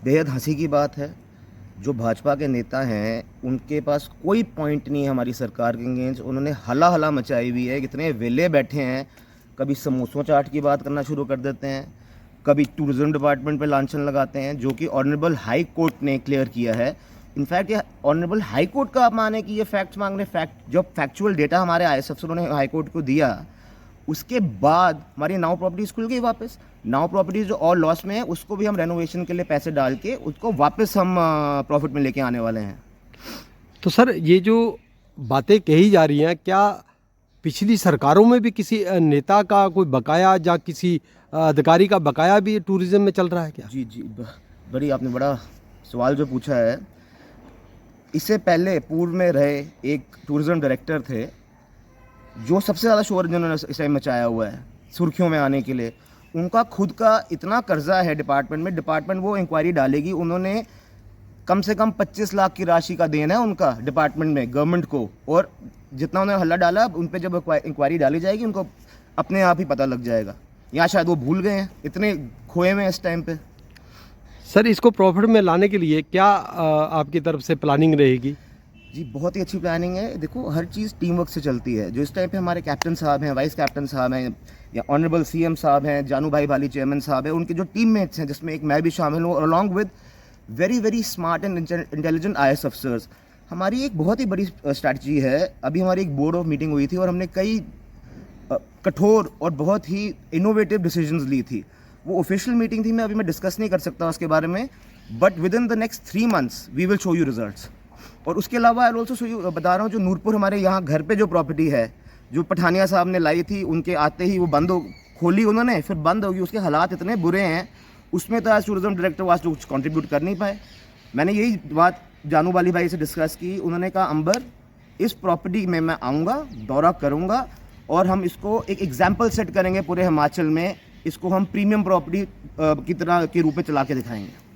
बेहद हंसी की बात है, जो भाजपा के नेता हैं उनके पास कोई पॉइंट नहीं है हमारी सरकार के अगेंस्ट। उन्होंने हला हला मचाई हुई है, कितने वेले बैठे हैं। कभी समोसों चाट की बात करना शुरू कर देते हैं, कभी टूरिज्म डिपार्टमेंट पे लांछन लगाते हैं, जो कि ऑनरेबल हाई कोर्ट ने क्लियर किया है। इनफैक्ट ये ऑनरेबल हाई कोर्ट का आप माने कि ये फैक्ट्स मांग रहे, फैक्ट जब फैक्चुअल डेटा हमारे IAS अफसरों ने हाई कोर्ट को दिया, उसके बाद हमारी नाउ प्रॉपर्टीज़ खुल गई वापस। नाउ प्रॉपर्टीज़ जो और लॉस में है उसको भी हम रेनोवेशन के लिए पैसे डाल के उसको वापस हम प्रॉफिट में लेके आने वाले हैं। तो सर, ये जो बातें कही जा रही हैं, क्या पिछली सरकारों में भी किसी नेता का कोई बकाया या किसी अधिकारी का बकाया भी टूरिज्म में चल रहा है क्या? जी जी, बड़ी आपने बड़ा सवाल जो पूछा है। इससे पहले पूर्व में रहे एक टूरिज्म डायरेक्टर थे, जो सबसे ज़्यादा शोर जिन्होंने इस टाइम मचाया हुआ है सुर्खियों में आने के लिए। उनका खुद का इतना कर्जा है डिपार्टमेंट में, डिपार्टमेंट वो इंक्वायरी डालेगी। उन्होंने कम से कम 25 लाख की राशि का देना है उनका डिपार्टमेंट में गवर्नमेंट को, और जितना उन्होंने हल्ला डाला उन पर जब इंक्वायरी डाली जाएगी उनको अपने आप ही पता लग जाएगा, या शायद वो भूल गए हैं, इतने खोए में इस टाइम पे। सर, इसको प्रॉफिट में लाने के लिए क्या आपकी तरफ से प्लानिंग रहेगी? जी, बहुत ही अच्छी प्लानिंग है। देखो, हर चीज़ टीम वर्क से चलती है। जो इस टाइम पे हमारे कैप्टन साहब हैं, वाइस कैप्टन साहब हैं, या ऑनरेबल CM साहब हैं, जानू भाई भाली चेयरमैन साहब हैं, उनके जो टीममेट्स हैं, जिसमें एक मैं भी शामिल हूँ, और along with very very smart and intelligent IAS officers, हमारी एक बहुत ही बड़ी स्ट्रैटेजी है। अभी हमारी एक बोर्ड ऑफ मीटिंग हुई थी और हमने कई कठोर और बहुत ही इनोवेटिव डिसीजंस ली थी। वो ऑफिशियल मीटिंग थी, मैं डिस्कस नहीं कर सकता उसके बारे में, but within the next 3 months we will show you results. और उसके अलावा आई ऑल्सो शो यू, बता रहा हूँ, जो नूरपुर हमारे यहाँ घर पे जो प्रॉपर्टी है, जो पठानिया साहब ने लाई थी, उनके आते ही वो खोली उन्होंने, फिर बंद होगी। उसके हालात इतने बुरे हैं, उसमें तो आज टूरिज्म डायरेक्टर आज कुछ कंट्रीब्यूट कर नहीं पाए। मैंने यही बात जानू वाली भाई से डिस्कस की। उन्होंने कहा, अंबर, इस प्रॉपर्टी में मैं आऊँगा, दौरा करूँगा, और हम इसको एक एग्जाम्पल सेट करेंगे पूरे हिमाचल में। इसको हम प्रीमियम प्रॉपर्टी की तरह के रूप में चला के दिखाएंगे।